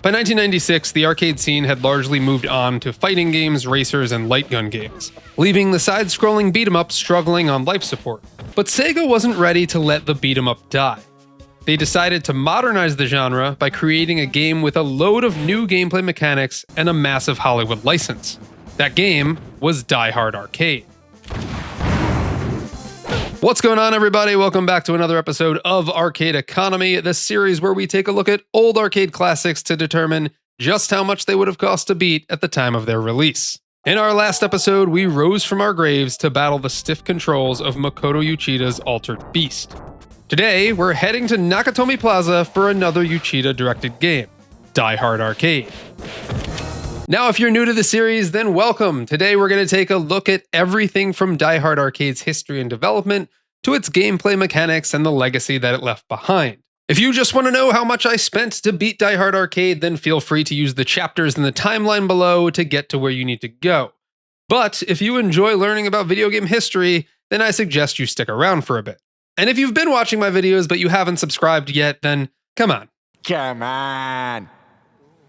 By 1996, the arcade scene had largely moved on to fighting games, racers, and light gun games, leaving the side-scrolling beat-em-up struggling on life support. But Sega wasn't ready to let the beat-em-up die. They decided to modernize the genre by creating a game with a load of new gameplay mechanics and a massive Hollywood license. That game was Die Hard Arcade. What's going on, everybody? Welcome back to another episode of Arcade Economy, the series where we take a look at old arcade classics to determine just how much they would have cost to beat at the time of their release. In our last episode, we rose from our graves to battle the stiff controls of Makoto Uchida's Altered Beast. Today, we're heading to Nakatomi Plaza for another Uchida-directed game, Die Hard Arcade. Now, if you're new to the series, then welcome. Today, we're going to take a look at everything from Die Hard Arcade's history and development to its gameplay mechanics and the legacy that it left behind. If you just want to know how much I spent to beat Die Hard Arcade, then feel free to use the chapters in the timeline below to get to where you need to go. But if you enjoy learning about video game history, then I suggest you stick around for a bit. And if you've been watching my videos but you haven't subscribed yet, then come on. Come on!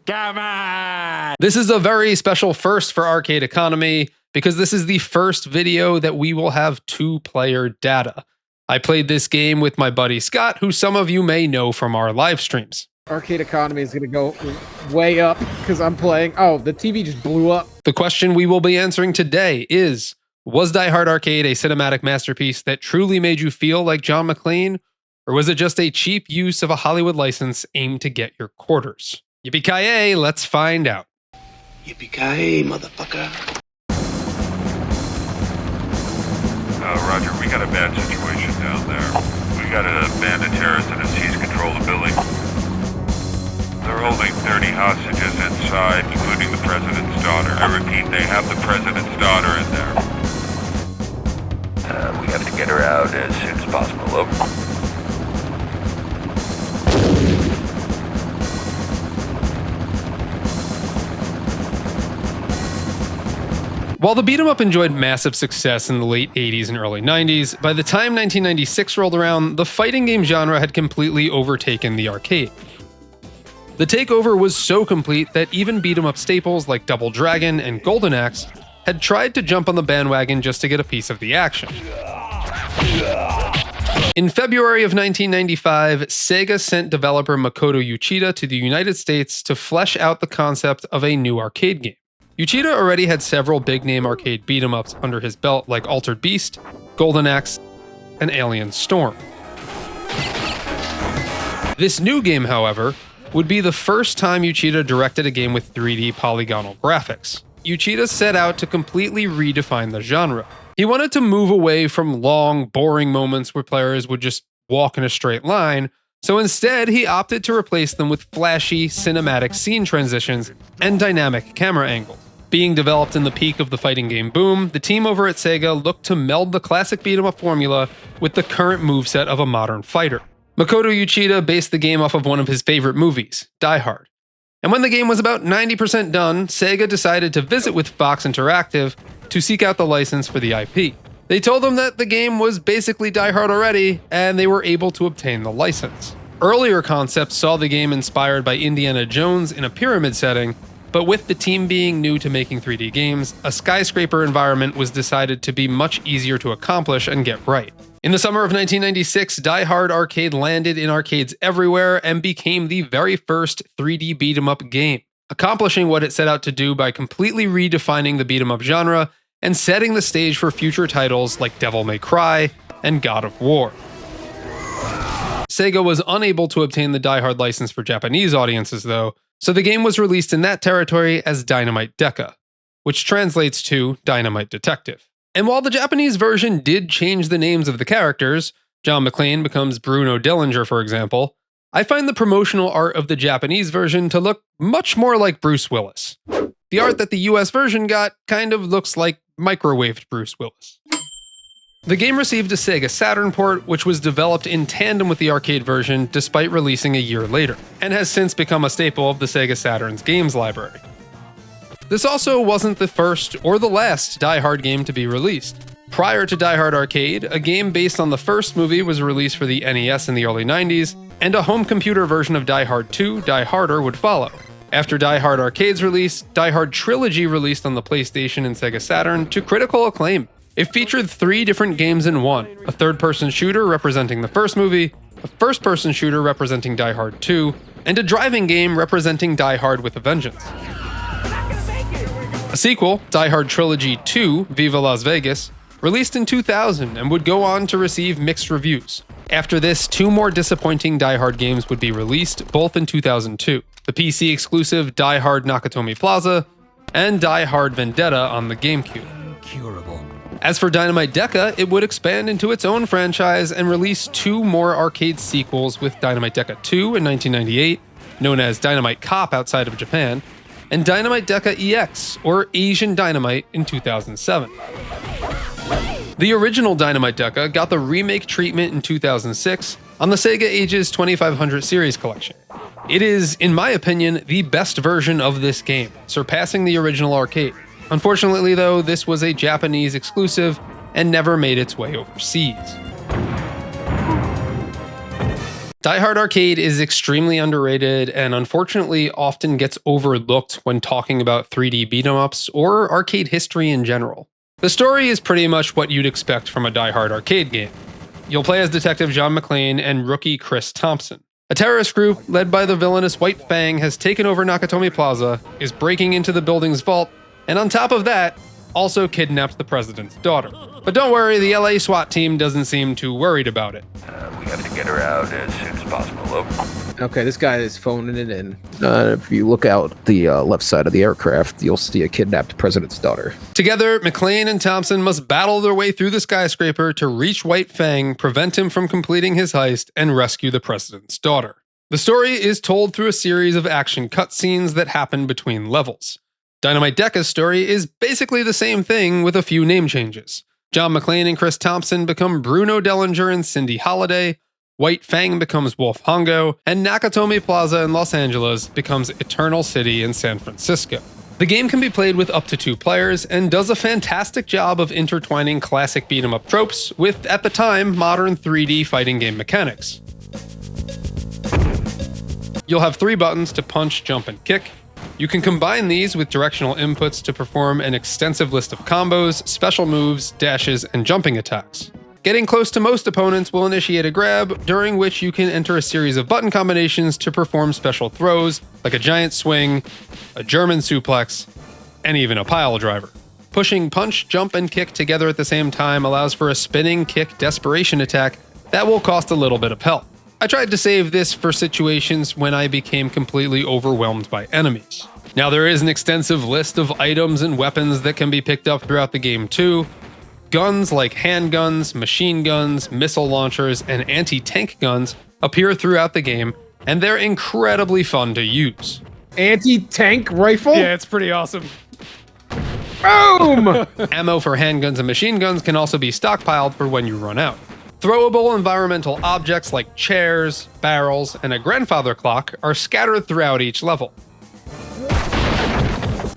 Come on! This is a very special first for Arcade Economy because this is the first video that we will have two-player data. I played this game with my buddy Scott, who some of you may know from our live streams. Arcade Economy is going to go way up because I'm playing. Oh, the TV just blew up. The question we will be answering today is, was Die Hard Arcade a cinematic masterpiece that truly made you feel like John McClane? Or was it just a cheap use of a Hollywood license aimed to get your quarters? Yippee-ki-yay, let's find out. Yippee-ki-yay, motherfucker. Roger, we got a bad situation down there. We got a band of terrorists that have seized control of the building. They're holding 30 hostages inside, including the president's daughter. I repeat, they have the president's daughter in there. We have to get her out as soon as possible. Over. While the beat-em-up enjoyed massive success in the late 80s and early 90s, by the time 1996 rolled around, the fighting game genre had completely overtaken the arcade. The takeover was so complete that even beat-em-up staples like Double Dragon and Golden Axe had tried to jump on the bandwagon just to get a piece of the action. In February of 1995, Sega sent developer Makoto Uchida to the United States to flesh out the concept of a new arcade game. Uchida already had several big-name arcade beat-em-ups under his belt like Altered Beast, Golden Axe, and Alien Storm. This new game, however, would be the first time Uchida directed a game with 3D polygonal graphics. Uchida set out to completely redefine the genre. He wanted to move away from long, boring moments where players would just walk in a straight line, so instead he opted to replace them with flashy, cinematic scene transitions and dynamic camera angles. Being developed in the peak of the fighting game boom, the team over at Sega looked to meld the classic beat-em-up formula with the current moveset of a modern fighter. Makoto Uchida based the game off of one of his favorite movies, Die Hard. And when the game was about 90% done, Sega decided to visit with Fox Interactive to seek out the license for the IP. They told them that the game was basically Die Hard already, and they were able to obtain the license. Earlier concepts saw the game inspired by Indiana Jones in a pyramid setting, but with the team being new to making 3D games, a skyscraper environment was decided to be much easier to accomplish and get right. In the summer of 1996, Die Hard Arcade landed in arcades everywhere and became the very first 3D beat-em-up game, accomplishing what it set out to do by completely redefining the beat-em-up genre and setting the stage for future titles like Devil May Cry and God of War. Sega was unable to obtain the Die Hard license for Japanese audiences, though, so the game was released in that territory as Dynamite Deka, which translates to Dynamite Detective. And while the Japanese version did change the names of the characters, John McClane becomes Bruno Dillinger, for example, I find the promotional art of the Japanese version to look much more like Bruce Willis. The art that the US version got kind of looks like microwaved Bruce Willis. The game received a Sega Saturn port, which was developed in tandem with the arcade version despite releasing a year later, and has since become a staple of the Sega Saturn's games library. This also wasn't the first or the last Die Hard game to be released. Prior to Die Hard Arcade, a game based on the first movie was released for the NES in the early 90s, and a home computer version of Die Hard 2, Die Harder, would follow. After Die Hard Arcade's release, Die Hard Trilogy released on the PlayStation and Sega Saturn to critical acclaim. It featured 3 different games in one: a third-person shooter representing the first movie, a first-person shooter representing Die Hard 2, and a driving game representing Die Hard with a Vengeance. A sequel, Die Hard Trilogy 2, Viva Las Vegas, released in 2000 and would go on to receive mixed reviews. After this, 2 more disappointing Die Hard games would be released, both in 2002. The PC exclusive Die Hard Nakatomi Plaza and Die Hard Vendetta on the GameCube. Incurable. As for Dynamite Deka, it would expand into its own franchise and release 2 more arcade sequels, with Dynamite Deka 2 in 1998, known as Dynamite Cop outside of Japan, and Dynamite Deka EX, or Asian Dynamite, in 2007. The original Dynamite Deka got the remake treatment in 2006 on the Sega Ages 2500 series collection. It is, in my opinion, the best version of this game, surpassing the original arcade. Unfortunately, though, this was a Japanese exclusive and never made its way overseas. Die Hard Arcade is extremely underrated and unfortunately often gets overlooked when talking about 3D beat-em-ups or arcade history in general. The story is pretty much what you'd expect from a Die Hard arcade game. You'll play as Detective John McClane and rookie Chris Thompson. A terrorist group led by the villainous White Fang has taken over Nakatomi Plaza, is breaking into the building's vault, and on top of that, also kidnapped the president's daughter. But don't worry, the LA SWAT team doesn't seem too worried about it. We have to get her out as soon as possible. Over. Okay, this guy is phoning it in. If you look out the left side of the aircraft, you'll see a kidnapped president's daughter. Together, McClane and Thompson must battle their way through the skyscraper to reach White Fang, prevent him from completing his heist, and rescue the president's daughter. The story is told through a series of action cutscenes that happen between levels. Dynamite Deka's story is basically the same thing with a few name changes. John McClane and Chris Thompson become Bruno Dellinger and Cindy Holiday, White Fang becomes Wolf Hongo, and Nakatomi Plaza in Los Angeles becomes Eternal City in San Francisco. The game can be played with up to 2 players and does a fantastic job of intertwining classic beat-em-up tropes with, at the time, modern 3D fighting game mechanics. You'll have 3 buttons to punch, jump, and kick. You can combine these with directional inputs to perform an extensive list of combos, special moves, dashes, and jumping attacks. Getting close to most opponents will initiate a grab, during which you can enter a series of button combinations to perform special throws, like a giant swing, a German suplex, and even a pile driver. Pushing punch, jump, and kick together at the same time allows for a spinning kick desperation attack that will cost a little bit of health. I tried to save this for situations when I became completely overwhelmed by enemies. Now, there is an extensive list of items and weapons that can be picked up throughout the game too. Guns like handguns, machine guns, missile launchers, and anti-tank guns appear throughout the game, and they're incredibly fun to use. Anti-tank rifle? Yeah, it's pretty awesome. Boom! Ammo for handguns and machine guns can also be stockpiled for when you run out. Throwable environmental objects like chairs, barrels, and a grandfather clock are scattered throughout each level.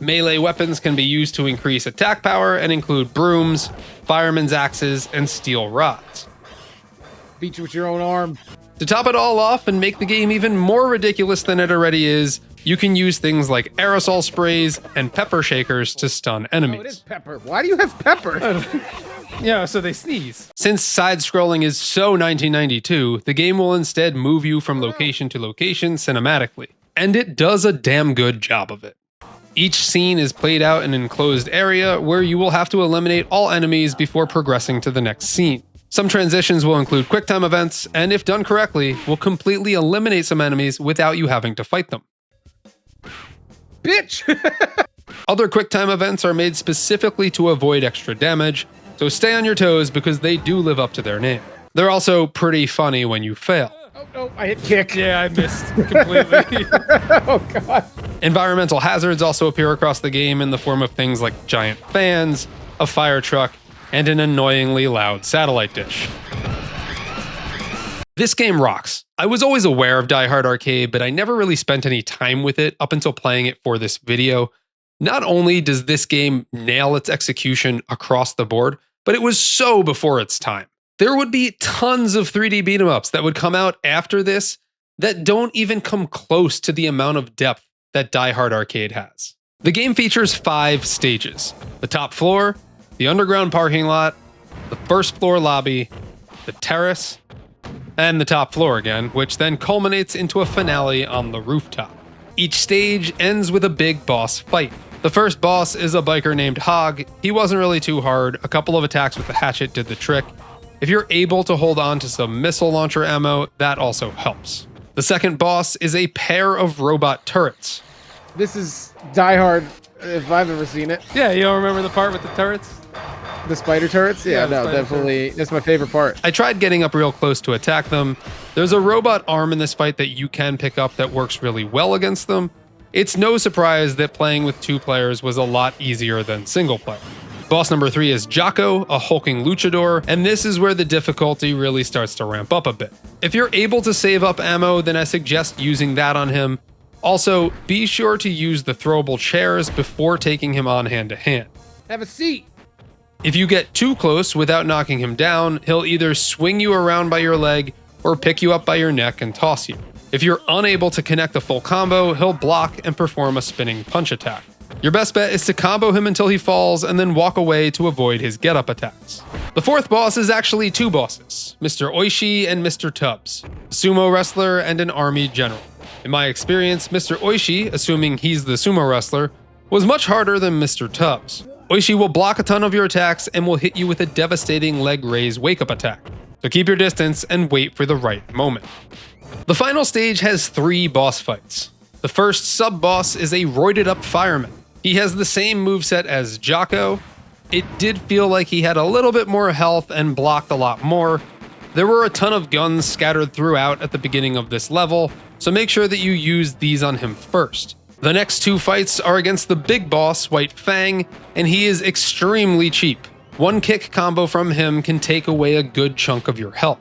Melee weapons can be used to increase attack power and include brooms, firemen's axes, and steel rods. Beat you with your own arm. To top it all off and make the game even more ridiculous than it already is, you can use things like aerosol sprays and pepper shakers to stun enemies. Oh, it is pepper. Why do you have pepper? Yeah, so they sneeze. Since side-scrolling is so 1992, the game will instead move you from location to location cinematically. And it does a damn good job of it. Each scene is played out in an enclosed area where you will have to eliminate all enemies before progressing to the next scene. Some transitions will include QuickTime events, and if done correctly, will completely eliminate some enemies without you having to fight them. Bitch! Other QuickTime events are made specifically to avoid extra damage, so stay on your toes because they do live up to their name. They're also pretty funny when you fail. Oh, no, I hit kick. Yeah, I missed completely. Oh, God. Environmental hazards also appear across the game in the form of things like giant fans, a fire truck, and an annoyingly loud satellite dish. This game rocks. I was always aware of Die Hard Arcade, but I never really spent any time with it up until playing it for this video. Not only does this game nail its execution across the board, but it was so before its time. There would be tons of 3D beat-em-ups that would come out after this that don't even come close to the amount of depth that Die Hard Arcade has. The game features 5 stages: the top floor, the underground parking lot, the first floor lobby, the terrace, and the top floor again, which then culminates into a finale on the rooftop. Each stage ends with a big boss fight. The first boss is a biker named Hog. He wasn't really too hard. A couple of attacks with the hatchet did the trick. If you're able to hold on to some missile launcher ammo, that also helps. The second boss is a pair of robot turrets. This is Die Hard, if I've ever seen it. Yeah, you don't remember the part with the turrets? The spider turrets? Yeah, the no, spider definitely. That's my favorite part. I tried getting up real close to attack them. There's a robot arm in this fight that you can pick up that works really well against them. It's no surprise that playing with 2 players was a lot easier than single player. Boss number 3 is Jocko, a hulking luchador, and this is where the difficulty really starts to ramp up a bit. If you're able to save up ammo, then I suggest using that on him. Also, be sure to use the throwable chairs before taking him on hand to hand. Have a seat. If you get too close without knocking him down, he'll either swing you around by your leg or pick you up by your neck and toss you. If you're unable to connect a full combo, he'll block and perform a spinning punch attack. Your best bet is to combo him until he falls and then walk away to avoid his get-up attacks. The fourth boss is actually 2 bosses, Mr. Oishi and Mr. Tubbs, a sumo wrestler and an army general. In my experience, Mr. Oishi, assuming he's the sumo wrestler, was much harder than Mr. Tubbs. Oishi will block a ton of your attacks and will hit you with a devastating leg raise wake-up attack. So keep your distance and wait for the right moment. The final stage has 3 boss fights. The first sub-boss is a roided-up fireman. He has the same moveset as Jocko. It did feel like he had a little bit more health and blocked a lot more. There were a ton of guns scattered throughout at the beginning of this level, so make sure that you use these on him first. The next 2 fights are against the big boss, White Fang, and he is extremely cheap. 1 kick combo from him can take away a good chunk of your health.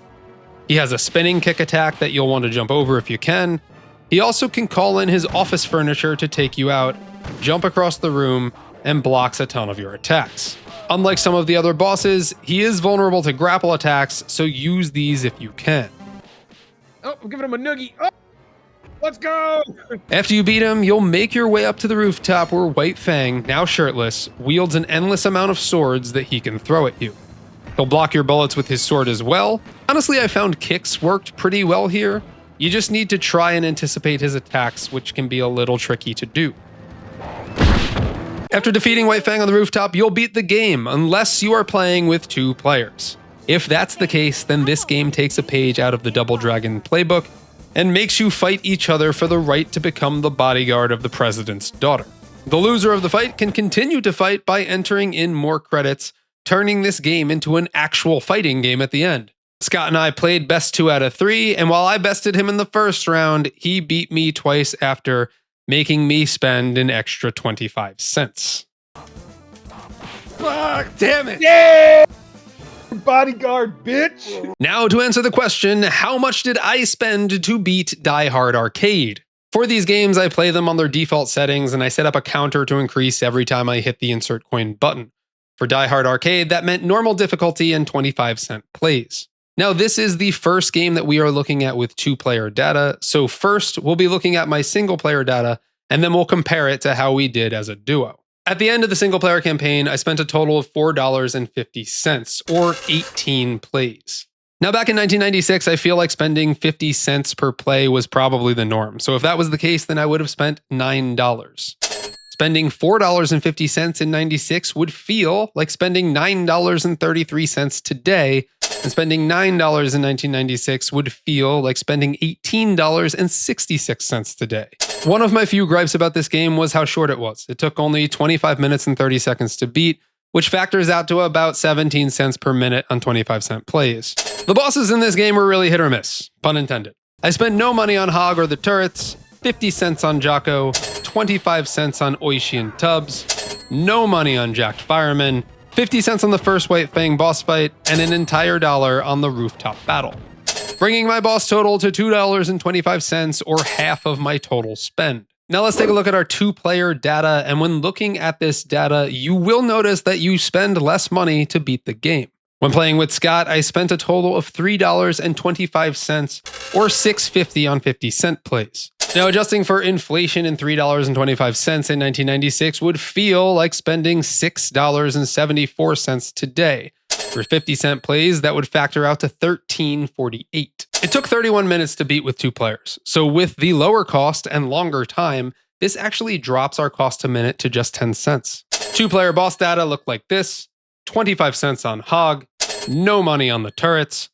He has a spinning kick attack that you'll want to jump over if you can. He also can call in his office furniture to take you out, jump across the room, and blocks a ton of your attacks. Unlike some of the other bosses, he is vulnerable to grapple attacks, so use these if you can. Oh, I'm giving him a noogie. Oh, let's go. After you beat him, you'll make your way up to the rooftop where White Fang, now shirtless, wields an endless amount of swords that he can throw at you. He'll block your bullets with his sword as well. Honestly, I found kicks worked pretty well here. You just need to try and anticipate his attacks, which can be a little tricky to do. After defeating White Fang on the rooftop, you'll beat the game, unless you are playing with 2 players. If that's the case, then this game takes a page out of the Double Dragon playbook and makes you fight each other for the right to become the bodyguard of the president's daughter. The loser of the fight can continue to fight by entering in more credits, turning this game into an actual fighting game at the end. Scott and I played best 2 out of 3, and while I bested him in the first round, he beat me twice after, making me spend an extra 25 cents. Fuck, damn it! Yeah! Bodyguard, bitch! Now to answer the question, how much did I spend to beat Die Hard Arcade? For these games, I play them on their default settings, and I set up a counter to increase every time I hit the insert coin button. For Die Hard Arcade, that meant normal difficulty and 25-cent plays. Now, this is the first game that we are looking at with 2-player data, so first we'll be looking at my single-player data, and then we'll compare it to how we did as a duo. At the end of the single-player campaign, I spent a total of $4.50, or 18 plays. Now, back in 1996, I feel like spending 50 cents per play was probably the norm, so if that was the case, then I would have spent $9. Spending $4.50 in 96 would feel like spending $9.33 today, and spending $9 in 1996 would feel like spending $18.66 today. One of my few gripes about this game was how short it was. It took only 25 minutes and 30 seconds to beat, which factors out to about 17 cents per minute on 25-cent plays. The bosses in this game were really hit or miss, pun intended. I spent no money on Hog or the turrets, 50 cents on Jocko, 25 cents on Oishi and Tubbs, no money on Jacked Fireman, 50 cents on the first White Fang boss fight, and an entire $1 on the rooftop battle, bringing my boss total to $2.25, or half of my total spend. Now let's take a look at our 2-player data, and when looking at this data, you will notice that you spend less money to beat the game. When playing with Scott, I spent a total of $3.25, or $6.50 on 50-cent plays. Now, adjusting for inflation and $3.25 in 1996 would feel like spending $6.74 today. For 50-cent plays, that would factor out to $13.48. It took 31 minutes to beat with 2 players. So with the lower cost and longer time, this actually drops our cost a minute to just 10 cents. 2-player boss data looked like this: 25 cents on Hog, no money on the turrets,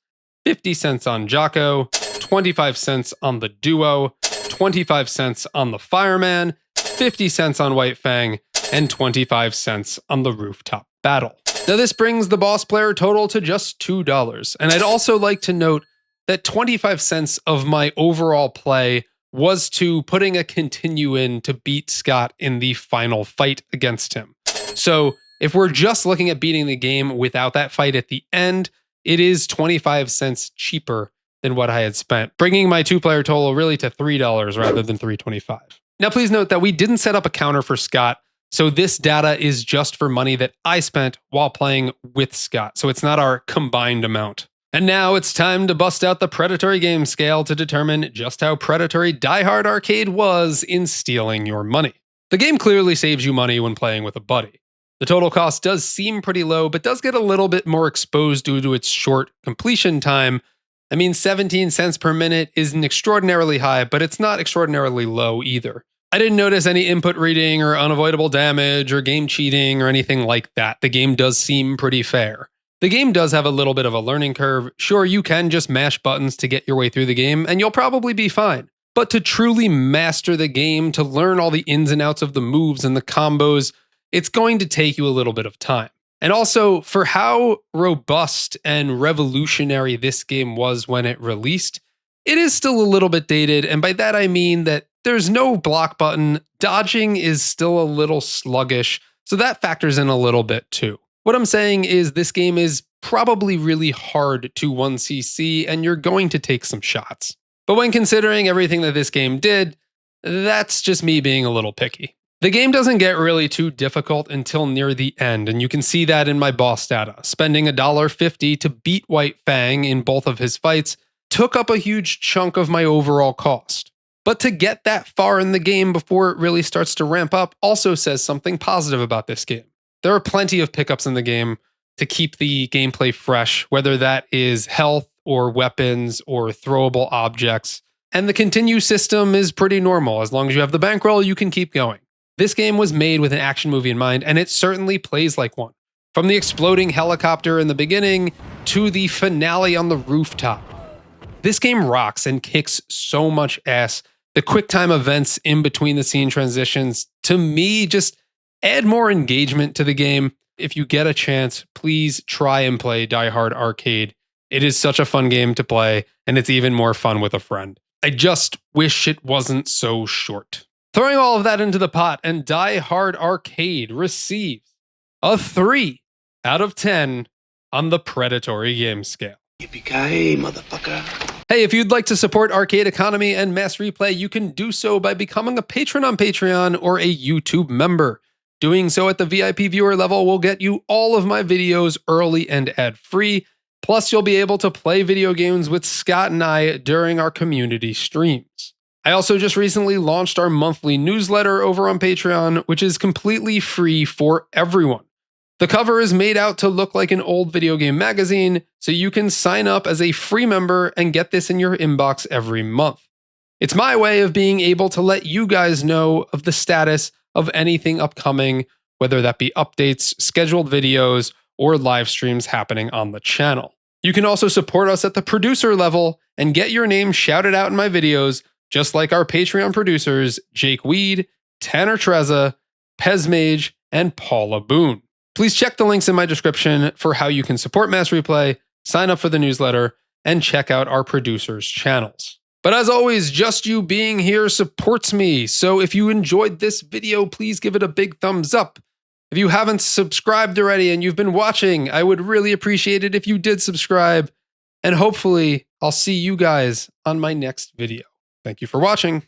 50 cents on Jocko, 25 cents on the duo, 25 cents on the fireman, 50 cents on White Fang, and 25 cents on the rooftop battle. Now this brings the boss player total to just $2. And I'd also like to note that 25 cents of my overall play was to putting a continue in to beat Scott in the final fight against him. So if we're just looking at beating the game without that fight at the end, it is 25 cents cheaper than what I had spent, bringing my 2-player total really to $3 rather than $3.25. Now please note that we didn't set up a counter for Scott, so this data is just for money that I spent while playing with Scott, so it's not our combined amount. And now it's time to bust out the Predatory game scale to determine just how predatory Die Hard Arcade was in stealing your money. The game clearly saves you money when playing with a buddy. The total cost does seem pretty low, but does get a little bit more exposed due to its short completion time. I mean, 17 cents per minute isn't extraordinarily high, but it's not extraordinarily low either. I didn't notice any input reading or unavoidable damage or game cheating or anything like that. The game does seem pretty fair. The game does have a little bit of a learning curve. Sure, you can just mash buttons to get your way through the game, and you'll probably be fine. But to truly master the game, to learn all the ins and outs of the moves and the combos, it's going to take you a little bit of time. And also, for how robust and revolutionary this game was when it released, it is still a little bit dated, and by that I mean that there's no block button, dodging is still a little sluggish, so that factors in a little bit too. What I'm saying is this game is probably really hard to 1cc, and you're going to take some shots. But when considering everything that this game did, that's just me being a little picky. The game doesn't get really too difficult until near the end, and you can see that in my boss data. Spending $1.50 to beat White Fang in both of his fights took up a huge chunk of my overall cost. But to get that far in the game before it really starts to ramp up also says something positive about this game. There are plenty of pickups in the game to keep the gameplay fresh, whether that is health or weapons or throwable objects. And the continue system is pretty normal. As long as you have the bankroll, you can keep going. This game was made with an action movie in mind, and it certainly plays like one. From the exploding helicopter in the beginning to the finale on the rooftop. This game rocks and kicks so much ass. The quick time events in between the scene transitions, to me, just add more engagement to the game. If you get a chance, please try and play Die Hard Arcade. It is such a fun game to play, and it's even more fun with a friend. I just wish it wasn't so short. Throwing all of that into the pot, and Die Hard Arcade receives a 3 out of 10 on the Predatory game scale. Yippee-ki-yay, motherfucker. Hey, if you'd like to support Arcade Economy and Mass Replay, you can do so by becoming a patron on Patreon or a YouTube member. Doing so at the VIP viewer level will get you all of my videos early and ad-free. Plus, you'll be able to play video games with Scott and I during our community streams. I also just recently launched our monthly newsletter over on Patreon, which is completely free for everyone. The cover is made out to look like an old video game magazine, so you can sign up as a free member and get this in your inbox every month. It's my way of being able to let you guys know of the status of anything upcoming, whether that be updates, scheduled videos, or live streams happening on the channel. You can also support us at the producer level and get your name shouted out in my videos, just like our Patreon producers, Jake Weed, Tanner Trezza, Pezmage, and Paula Boone. Please check the links in my description for how you can support Mass Replay, sign up for the newsletter, and check out our producers' channels. But as always, just you being here supports me, so if you enjoyed this video, please give it a big thumbs up. If you haven't subscribed already and you've been watching, I would really appreciate it if you did subscribe, and hopefully I'll see you guys on my next video. Thank you for watching.